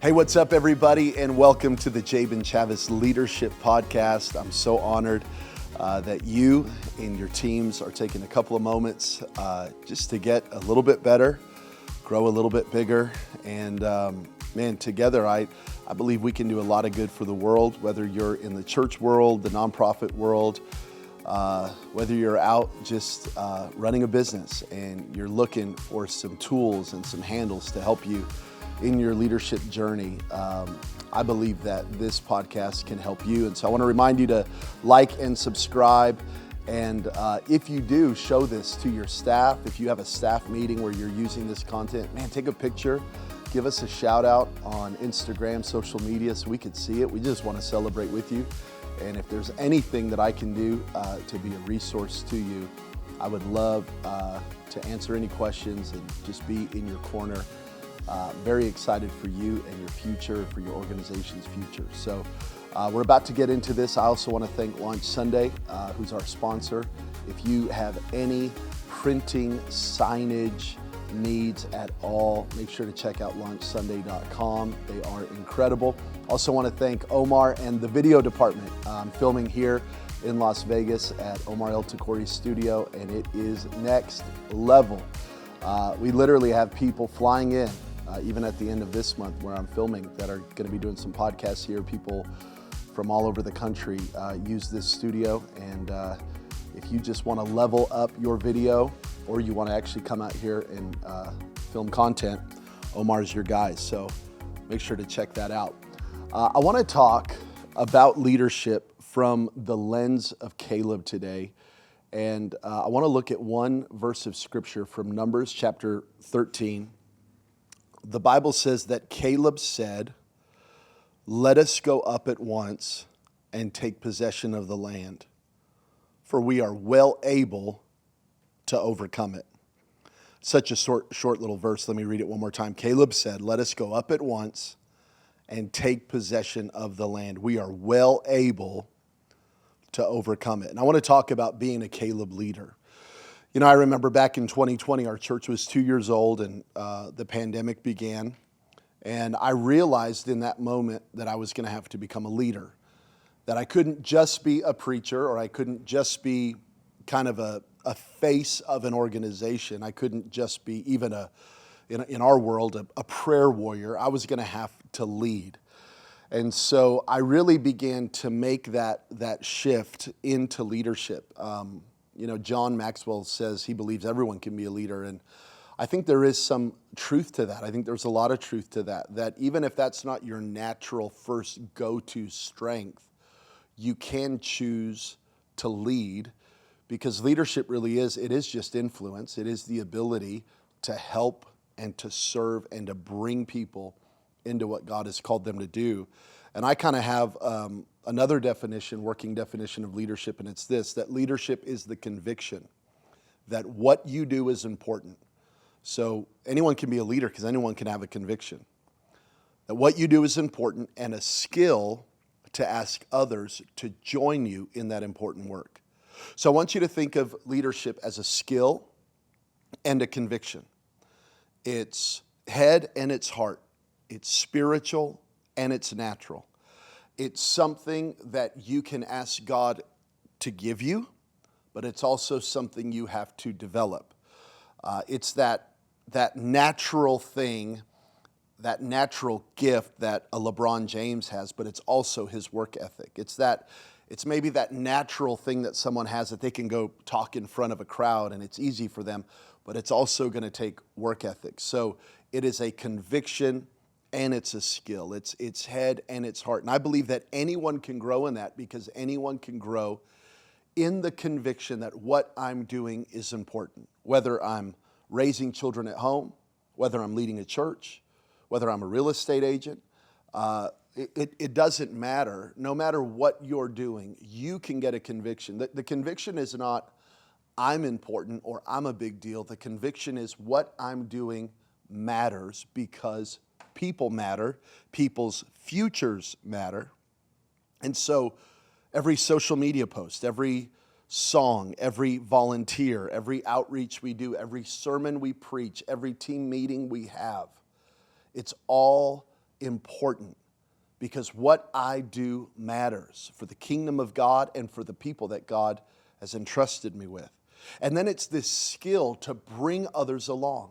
Hey, what's up, everybody, and welcome to the Jabin Chavez Leadership Podcast. I'm so honored that you and your teams are taking a couple of moments just to get a little bit better, grow a little bit bigger, and man, together I believe we can do a lot of good for the world, whether you're in the church world, the nonprofit world, whether you're out just running a business and you're looking for some tools and some handles to help you in your leadership journey. I believe that this podcast can help you. And so I want to remind you to like and subscribe. And if you do, show this to your staff. If you have a staff meeting where you're using this content, man, take a picture, give us a shout out on Instagram, social media, so we could see it. We just want to celebrate with you. And if there's anything that I can do to be a resource to you, I would love to answer any questions and just be in your corner. Very excited for you and your future, for your organization's future. So we're about to get into this. I also want to thank Launch Sunday, who's our sponsor. If you have any printing, signage needs at all, make sure to check out launchsunday.com. They are incredible. Also want to thank Omar and the video department. I'm filming here in Las Vegas at Omar El Takori's studio, and it is next level. We literally have people flying in, even at the end of this month where I'm filming, that are going to be doing some podcasts here. People from all over the country use this studio. And if you just want to level up your video, or you want to actually come out here and film content, Omar's your guy. So make sure to check that out. I want to talk about leadership from the lens of Caleb today. And I want to look at one verse of scripture from Numbers chapter 13. The Bible says that Caleb said, "Let us go up at once and take possession of the land, for we are well able to overcome it." Such a short little verse. Let me read it one more time. Caleb said, "Let us go up at once and take possession of the land. We are well able to overcome it." And I want to talk about being a Caleb leader. You know, I remember back in 2020, our church was 2 years old and the pandemic began. And I realized in that moment that I was going to have to become a leader, that I couldn't just be a preacher, or I couldn't just be kind of a face of an organization. I couldn't just be even in our world, a prayer warrior. I was going to have to lead. And so I really began to make that shift into leadership. You know, John Maxwell says he believes everyone can be a leader. And I think there is some truth to that. I think there's a lot of truth to that, that even if that's not your natural first go-to strength, you can choose to lead, because leadership really is, it is just influence. It is the ability to help and to serve and to bring people into what God has called them to do. And I kind of have another definition, working definition of leadership, and it's this: that leadership is the conviction that what you do is important. So anyone can be a leader because anyone can have a conviction that what you do is important, and a skill to ask others to join you in that important work. So I want you to think of leadership as a skill and a conviction. It's head and it's heart. It's spiritual and it's natural. It's something that you can ask God to give you, but it's also something you have to develop. It's that natural thing, that natural gift that a LeBron James has, but it's also his work ethic. It's maybe that natural thing that someone has, that they can go talk in front of a crowd and it's easy for them, but it's also going to take work ethic. So it is a conviction and it's a skill. It's head and it's heart. And I believe that anyone can grow in that, because anyone can grow in the conviction that what I'm doing is important. Whether I'm raising children at home, whether I'm leading a church, whether I'm a real estate agent, it doesn't matter. No matter what you're doing, you can get a conviction. The conviction is not I'm important or I'm a big deal. The conviction is what I'm doing matters, because people matter, people's futures matter. And so every social media post, every song, every volunteer, every outreach we do, every sermon we preach, every team meeting we have, it's all important because what I do matters for the kingdom of God and for the people that God has entrusted me with. And then it's this skill to bring others along.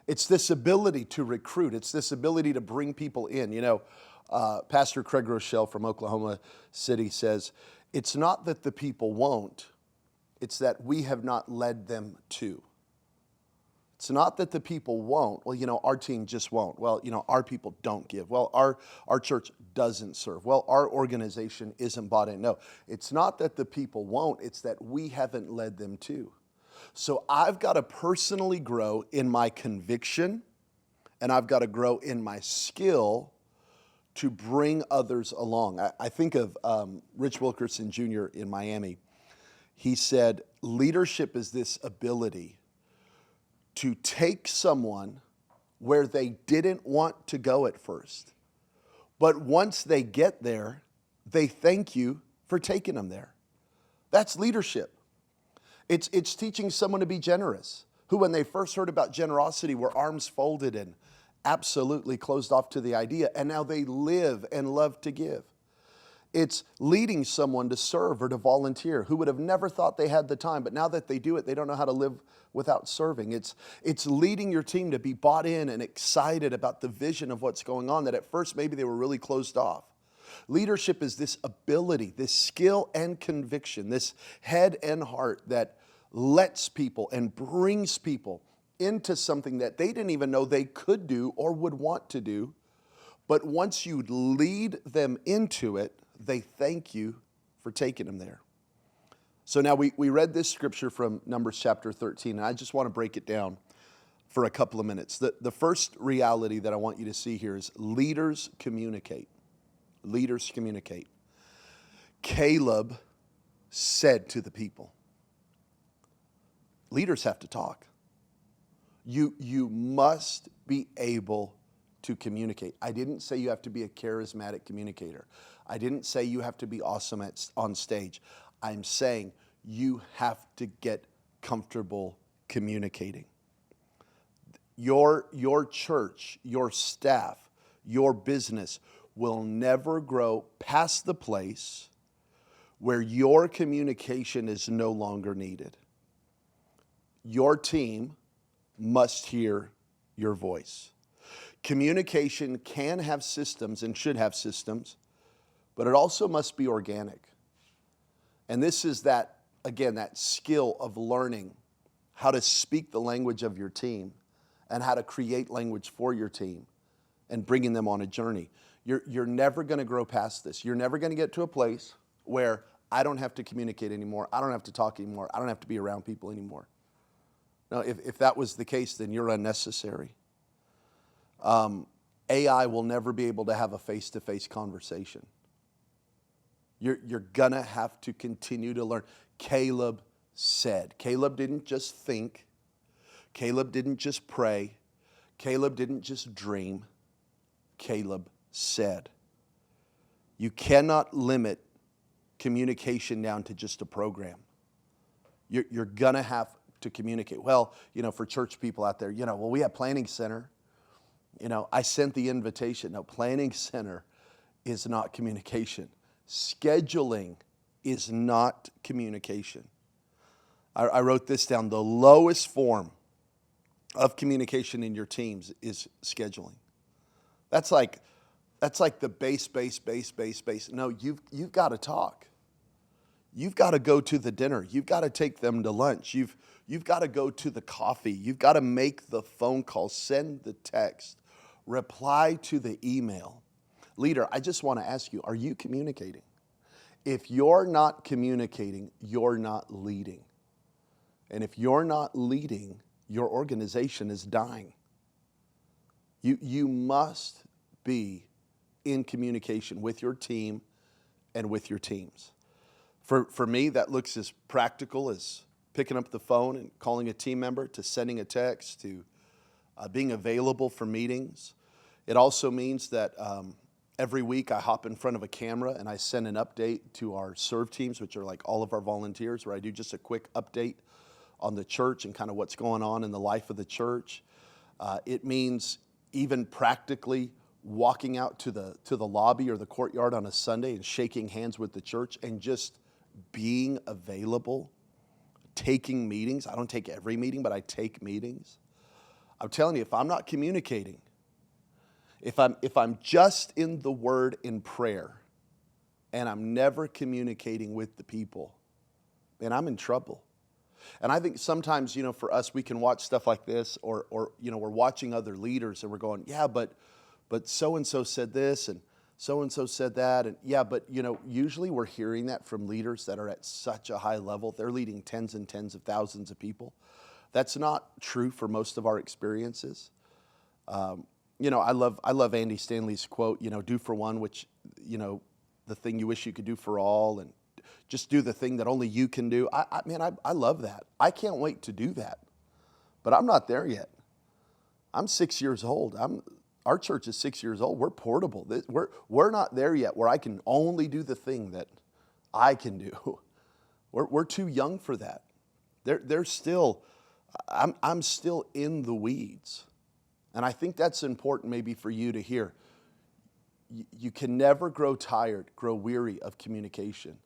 It's this ability to recruit. It's this ability to bring people in. You know, Pastor Craig Rochelle from Oklahoma City says, it's not that the people won't, it's that we have not led them to. It's not that the people won't. Well, you know, our team just won't. Well, you know, our people don't give. Well, our church doesn't serve. Well, our organization isn't bought in. No, it's not that the people won't. It's that we haven't led them to. So I've got to personally grow in my conviction, and I've got to grow in my skill to bring others along. I think of Rich Wilkerson Jr. in Miami. He said, leadership is this ability to take someone where they didn't want to go at first. But once they get there, they thank you for taking them there. That's leadership. It's teaching someone to be generous, who when they first heard about generosity were arms folded and absolutely closed off to the idea, and now they live and love to give. It's leading someone to serve or to volunteer who would have never thought they had the time, but now that they do it, they don't know how to live without serving. It's leading your team to be bought in and excited about the vision of what's going on that at first maybe they were really closed off. Leadership is this ability, this skill and conviction, this head and heart that lets people and brings people into something that they didn't even know they could do or would want to do. But once you lead them into it, they thank you for taking them there. So now we read this scripture from Numbers chapter 13, and I just want to break it down for a couple of minutes. The first reality that I want you to see here is leaders communicate. Leaders communicate. Caleb said to the people, leaders have to talk. You must be able to communicate. I didn't say you have to be a charismatic communicator. I didn't say you have to be awesome on stage. I'm saying you have to get comfortable communicating. Your church, your staff, your business will never grow past the place where your communication is no longer needed. Your team must hear your voice. Communication can have systems and should have systems, but it also must be organic. And this is that skill of learning how to speak the language of your team and how to create language for your team and bringing them on a journey. You're never going to grow past this. You're never going to get to a place where I don't have to communicate anymore. I don't have to talk anymore. I don't have to be around people anymore. No, if that was the case, then you're unnecessary. AI will never be able to have a face-to-face conversation. You're going to have to continue to learn. Caleb said. Caleb didn't just think. Caleb didn't just pray. Caleb didn't just dream. Caleb said. You cannot limit communication down to just a program. You're going to have to communicate. Well, for church people out there, we have planning center. I sent the invitation. No, planning center is not communication. Scheduling is not communication. I wrote this down. The lowest form of communication in your teams is scheduling. That's like the base. No, you've got to talk. You've got to go to the dinner. You've got to take them to lunch. You've got to go to the coffee. You've got to make the phone call, send the text, reply to the email. Leader, I just want to ask you, are you communicating? If you're not communicating, you're not leading. And if you're not leading, your organization is dying. You must be in communication with your team and with your teams. For me, that looks as practical as picking up the phone and calling a team member, to sending a text, to being available for meetings. It also means that every week I hop in front of a camera and I send an update to our serve teams, which are like all of our volunteers, where I do just a quick update on the church and kind of what's going on in the life of the church. It means even practically walking out to the lobby or the courtyard on a Sunday and shaking hands with the church and just being available, taking meetings. I don't take every meeting, but I take meetings. I'm telling you, if I'm not communicating, if I'm just in the Word in prayer and I'm never communicating with the people, then I'm in trouble. And I think sometimes, for us, we can watch stuff like this or we're watching other leaders and we're going, yeah, but so-and-so said this and so-and-so said that. And yeah, but, usually we're hearing that from leaders that are at such a high level. They're leading tens and tens of thousands of people. That's not true for most of our experiences. I love Andy Stanley's quote, do for one, which, the thing you wish you could do for all, and just do the thing that only you can do. I love that. I can't wait to do that. But I'm not there yet. I'm 6 years old. Our church is 6 years old. We're portable. We're not there yet where I can only do the thing that I can do. We're too young for that. I'm still in the weeds. And I think that's important maybe for you to hear. You can never grow tired, grow weary of communication.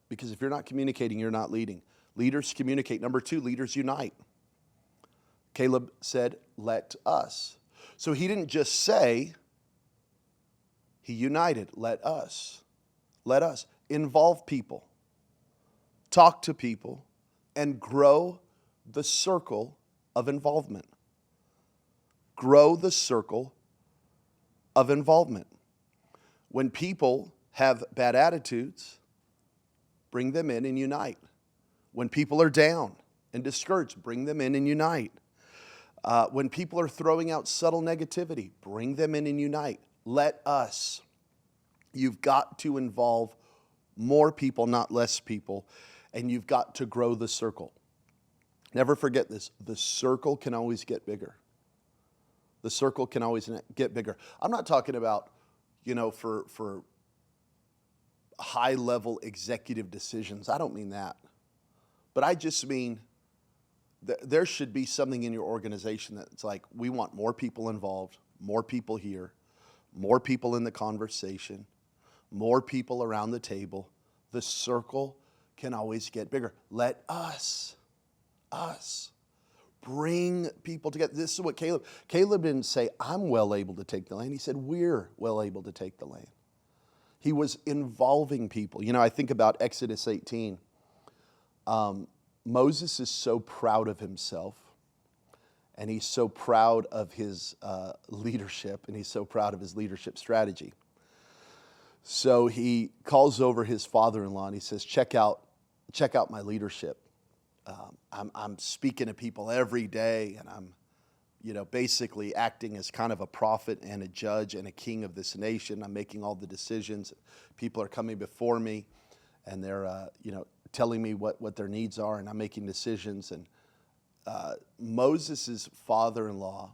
Because if you're not communicating, you're not leading. Leaders communicate. Number 2, leaders unite. Caleb said, let us. So he didn't just say, he united. Let us. Let us. Involve people. Talk to people. And grow the circle of involvement. Grow the circle of involvement. When people have bad attitudes, bring them in and unite. When people are down and discouraged, bring them in and unite. When people are throwing out subtle negativity, bring them in and unite. Let us. You've got to involve more people, not less people, and you've got to grow the circle. Never forget this. The circle can always get bigger. The circle can always get bigger. I'm not talking about, for high-level executive decisions. I don't mean that. But I just mean there should be something in your organization that's like, we want more people involved, more people here, more people in the conversation, more people around the table. The circle can always get bigger. Let us, bring people together. This is what Caleb didn't say, I'm well able to take the land. He said, we're well able to take the land. He was involving people. I think about Exodus 18. Moses is so proud of himself, and he's so proud of his leadership, and he's so proud of his leadership strategy. So he calls over his father-in-law, and he says, check out my leadership. I'm speaking to people every day, and I'm, basically acting as kind of a prophet and a judge and a king of this nation. I'm making all the decisions. People are coming before me, and they're, telling me what their needs are, and I'm making decisions. And Moses' father-in-law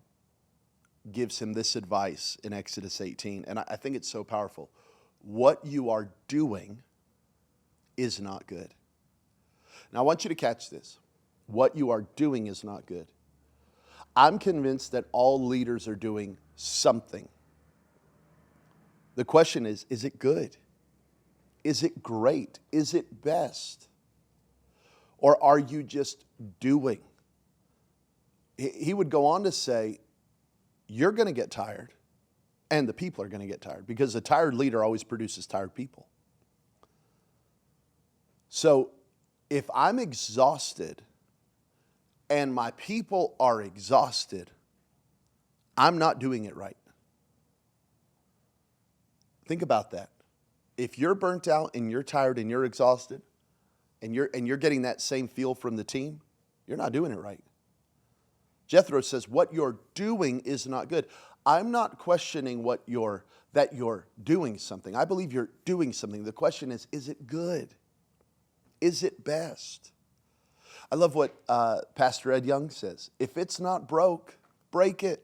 gives him this advice in Exodus 18, and I think it's so powerful. What you are doing is not good. Now, I want you to catch this. What you are doing is not good. I'm convinced that all leaders are doing something. The question is it good? Is it great? Is it best? Or are you just doing? He would go on to say, you're going to get tired, and the people are going to get tired, because a tired leader always produces tired people. So if I'm exhausted and my people are exhausted, I'm not doing it right. Think about that. If you're burnt out and you're tired and you're exhausted and you're getting that same feel from the team, you're not doing it right. Jethro says, what you're doing is not good. I'm not questioning that you're doing something. I believe you're doing something. The question is it good? Is it best? I love what Pastor Ed Young says. If it's not broke, break it.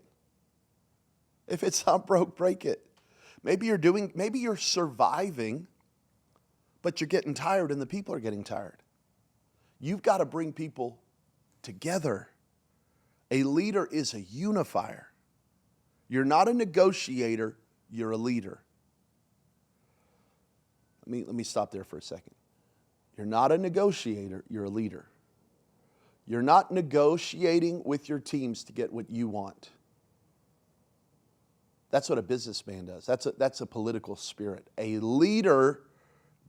If it's not broke, break it. Maybe you're surviving, but you're getting tired and the people are getting tired. You've got to bring people together. A leader is a unifier. You're not a negotiator, you're a leader. Let me stop there for a second. You're not a negotiator, you're a leader. You're not negotiating with your teams to get what you want. That's what a businessman does. That's a political spirit. A leader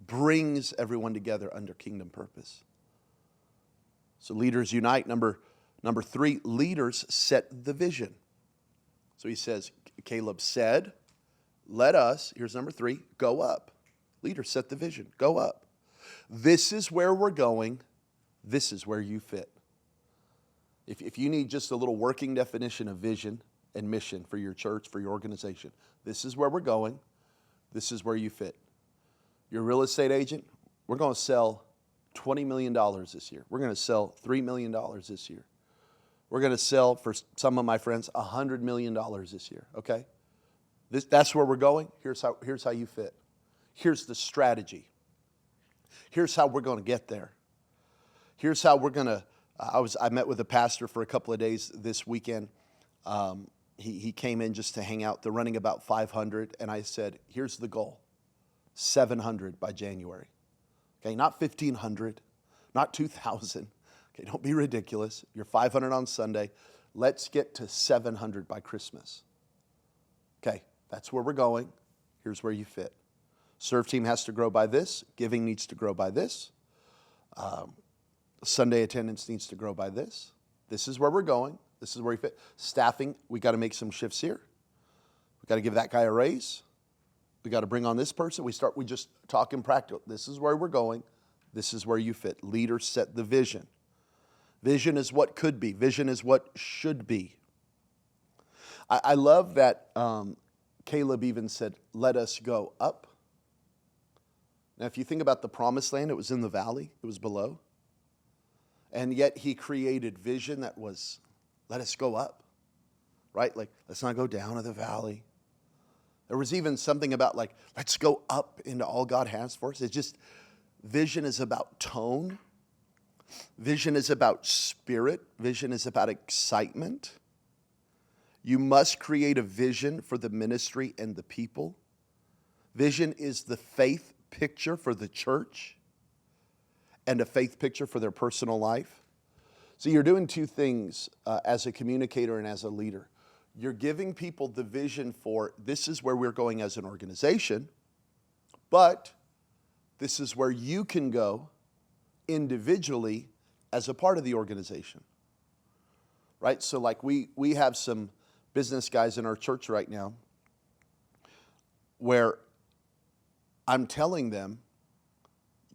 brings everyone together under kingdom purpose. So leaders unite. Number 3, leaders set the vision. So he says, Caleb said, let us, here's number 3, go up. Leaders set the vision, go up. This is where we're going. This is where you fit. If you need just a little working definition of vision and mission for your church, for your organization, this is where we're going. This is where you fit. You're a real estate agent. We're going to sell $20 million this year. We're going to sell $3 million this year. We're going to sell, for some of my friends, $100 million this year, okay? That's where we're going. Here's how you fit. Here's the strategy. Here's how we're going to get there. Here's how we're going to, I met with a pastor for a couple of days this weekend. He came in just to hang out. They're running about 500, and I said, here's the goal, 700 by January. Okay, not 1,500, not 2,000. Okay, don't be ridiculous. You're 500 on Sunday. Let's get to 700 by Christmas. Okay, that's where we're going. Here's where you fit. Serve team has to grow by this. Giving needs to grow by this. Sunday attendance needs to grow by this. This is where we're going. This is where you fit. Staffing, we got to make some shifts here. We got to give that guy a raise. We got to bring on this person. We just talk in practical. This is where we're going. This is where you fit. Leaders set the vision. Vision is what could be. Vision is what should be. I love that Caleb even said, let us go up. Now, if you think about the promised land, it was in the valley. It was below. And yet he created vision that was, let us go up. Right? Like, let's not go down to the valley. There was even something about like, let's go up into all God has for us. It's just, vision is about tone. Vision is about spirit. Vision is about excitement. You must create a vision for the ministry and the people. Vision is the faith picture for the church and a faith picture for their personal life. So you're doing two things as a communicator and as a leader. You're giving people the vision for this is where we're going as an organization, but this is where you can go individually as a part of the organization. Right? So like we have some business guys in our church right now where I'm telling them,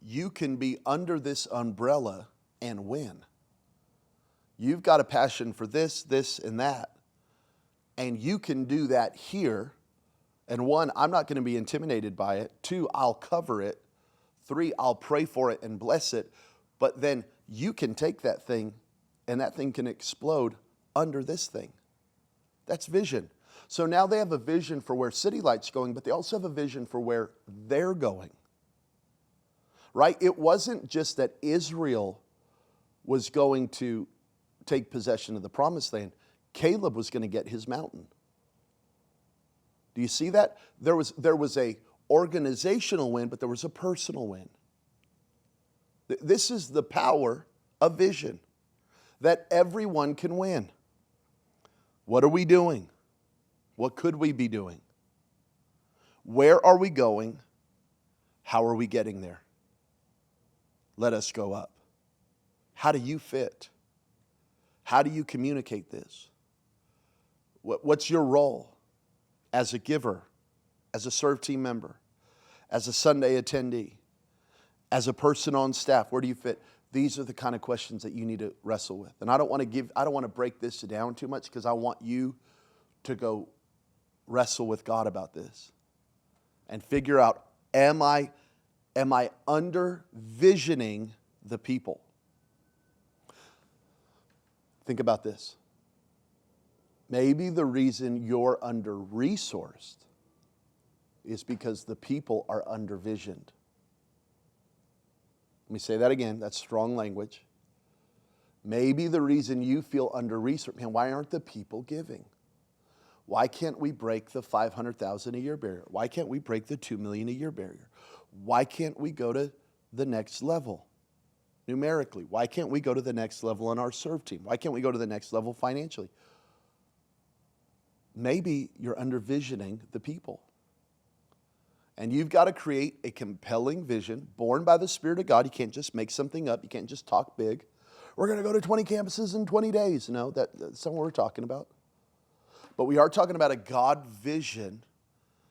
you can be under this umbrella and win. You've got a passion for this, and that. And you can do that here. And 1, I'm not going to be intimidated by it. 2, I'll cover it. 3, I'll pray for it and bless it. But then you can take that thing and that thing can explode under this thing. That's vision. So now they have a vision for where City Light's going, but they also have a vision for where they're going. Right? It wasn't just that Israel was going to take possession of the promised land. Caleb was going to get his mountain. Do you see that? There was a organizational win, but there was a personal win. This is the power of vision, that everyone can win. What are we doing? What could we be doing? Where are we going? How are we getting there? Let us go up. How do you fit? How do you communicate this? What's your role as a giver, as a serve team member, as a Sunday attendee, as a person on staff? Where do you fit? These are the kind of questions that you need to wrestle with. And I don't want to break this down too much because I want you to go wrestle with God about this and figure out, am I under visioning the people? Think about this. Maybe the reason you're under-resourced is because the people are under-visioned. Let me say that again. That's strong language. Maybe the reason you feel under-resourced, man, why aren't the people giving? Why can't we break the 500,000 a year barrier? Why can't we break the 2 million a year barrier? Why can't we go to the next level numerically? Why can't we go to the next level on our serve team? Why can't we go to the next level financially? Maybe you're under-visioning the people. And you've got to create a compelling vision born by the Spirit of God. You can't just make something up. You can't just talk big. We're going to go to 20 campuses in 20 days. No, that's not what we're talking about. But we are talking about a God vision.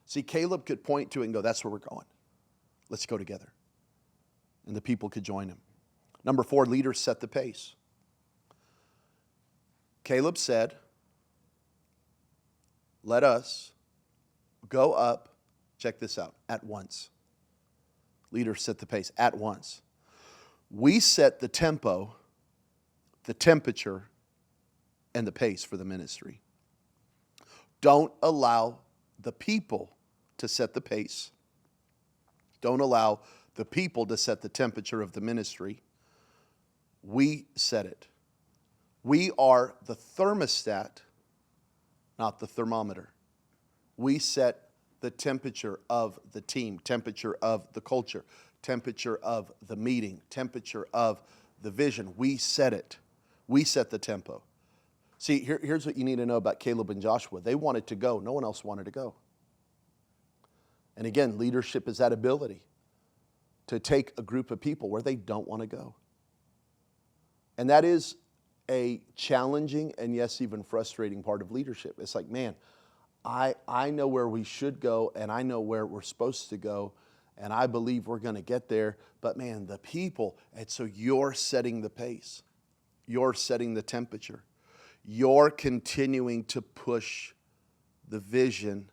See, Caleb could point to it and go, that's where we're going. Let's go together. And the people could join him. Number 4, leaders set the pace. Caleb said, let us go up. Check this out, at once. Leaders set the pace, at once. We set the tempo, the temperature, and the pace for the ministry. Don't allow the people to set the pace. Don't allow the people to set the temperature of the ministry. We set it. We are the thermostat, not the thermometer. We set the temperature of the team, temperature of the culture, temperature of the meeting, temperature of the vision. We set it. We set the tempo. See, here's what you need to know about Caleb and Joshua. They wanted to go. No one else wanted to go. And again, leadership is that ability to take a group of people where they don't want to go. And that is a challenging and yes, even frustrating part of leadership. It's like, man, I know where we should go, and I know where we're supposed to go, and I believe we're going to get there. But man, the people, and so you're setting the pace. You're setting the temperature. You're continuing to push the vision.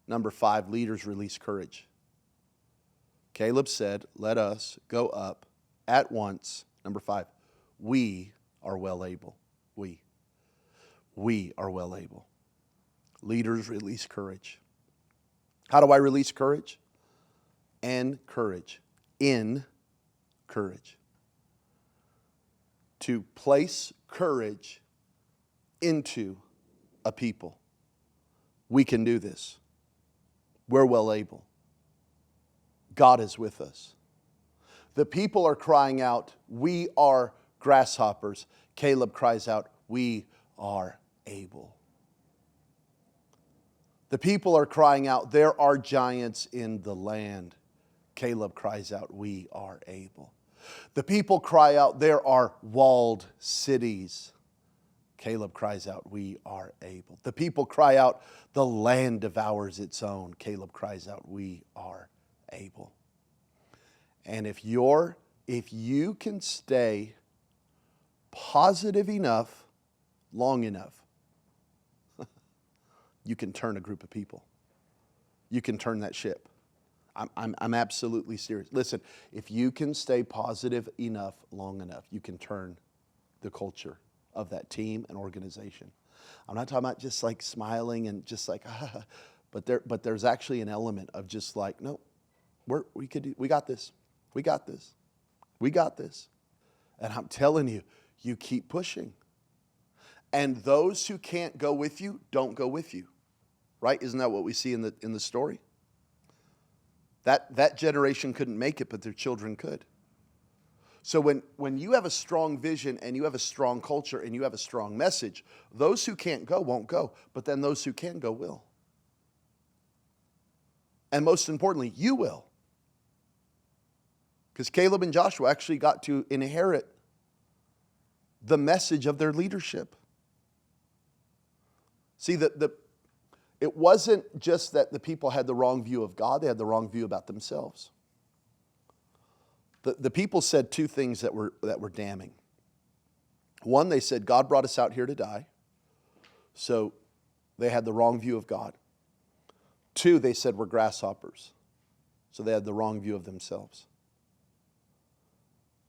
Number 5, leaders release courage. Caleb said, let us go up at once. Number 5, we are well able. We are well able. Leaders release courage. How do I release courage? In courage. To place courage into a people. We can do this. We're well able. God is with us. The people are crying out, we are grasshoppers. Caleb cries out, we are able. The people are crying out, there are giants in the land. Caleb cries out, we are able. The people cry out, there are walled cities. Caleb cries out, we are able. The people cry out, the land devours its own. Caleb cries out, we are able. And if you can stay positive enough, long enough, you can turn a group of people. You can turn that ship. I'm absolutely serious. Listen, if you can stay positive enough, long enough, you can turn the culture of that team and organization. I'm not talking about just like smiling and just like, but there's actually an element of just like, no, we got this. We got this. We got this. And I'm telling you, you keep pushing. And those who can't go with you, don't go with you. Right? Isn't that what we see in the story? That generation couldn't make it, but their children could. So when you have a strong vision and you have a strong culture and you have a strong message, those who can't go won't go, but then those who can go will. And most importantly, you will. Because Caleb and Joshua actually got to inherit the message of their leadership. See, it wasn't just that the people had the wrong view of God, they had the wrong view about themselves. The people said two things that were damning. One, they said, God brought us out here to die. So they had the wrong view of God. Two, they said, we're grasshoppers. So they had the wrong view of themselves.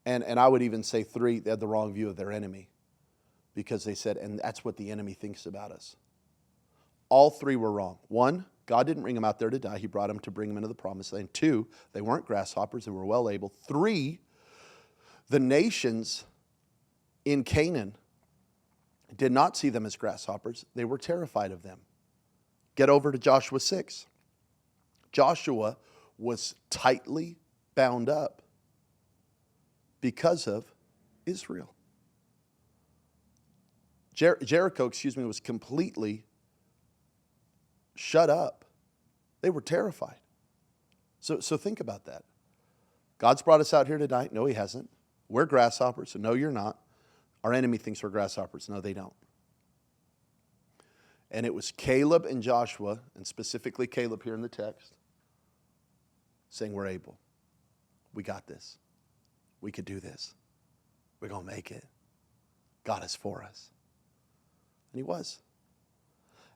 And I would even say three, they had the wrong view of their enemy. Because they said, and that's what the enemy thinks about us. All three were wrong. One, God didn't bring them out there to die. He brought them to bring them into the promised land. Two, they weren't grasshoppers. They were well able. Three, the nations in Canaan did not see them as grasshoppers. They were terrified of them. Get over to Joshua 6. Joshua was tightly bound up because of Israel. Jericho, was completely shut up. They were terrified. So think about that. God's brought us out here tonight. No, he hasn't. We're grasshoppers. So no, you're not. Our enemy thinks we're grasshoppers. No, they don't. And it was Caleb and Joshua, and specifically Caleb here in the text, saying, we're able. We got this. We could do this. We're going to make it. God is for us. And he was.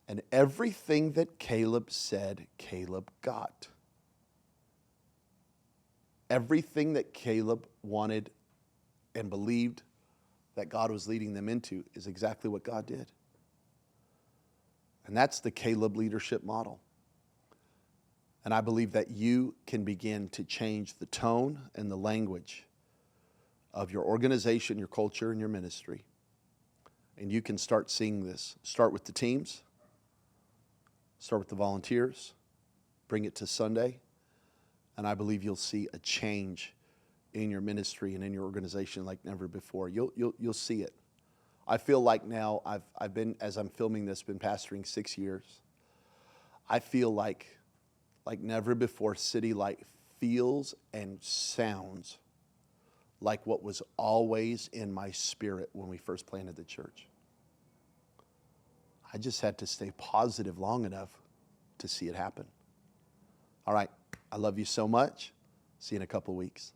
And everything that Caleb said, Caleb got. Everything that Caleb wanted and believed that God was leading them into is exactly what God did. And that's the Caleb leadership model. And I believe that you can begin to change the tone and the language of your organization, your culture, and your ministry. And you can start seeing this. Start with the teams. Start with the volunteers. Bring it to Sunday. And I believe you'll see a change in your ministry and in your organization like never before. You'll see it. I feel like now I've been, as I'm filming this, been pastoring 6 years. I feel like never before City Light feels and sounds like what was always in my spirit when we first planted the church. I just had to stay positive long enough to see it happen. All right, I love you so much. See you in a couple weeks.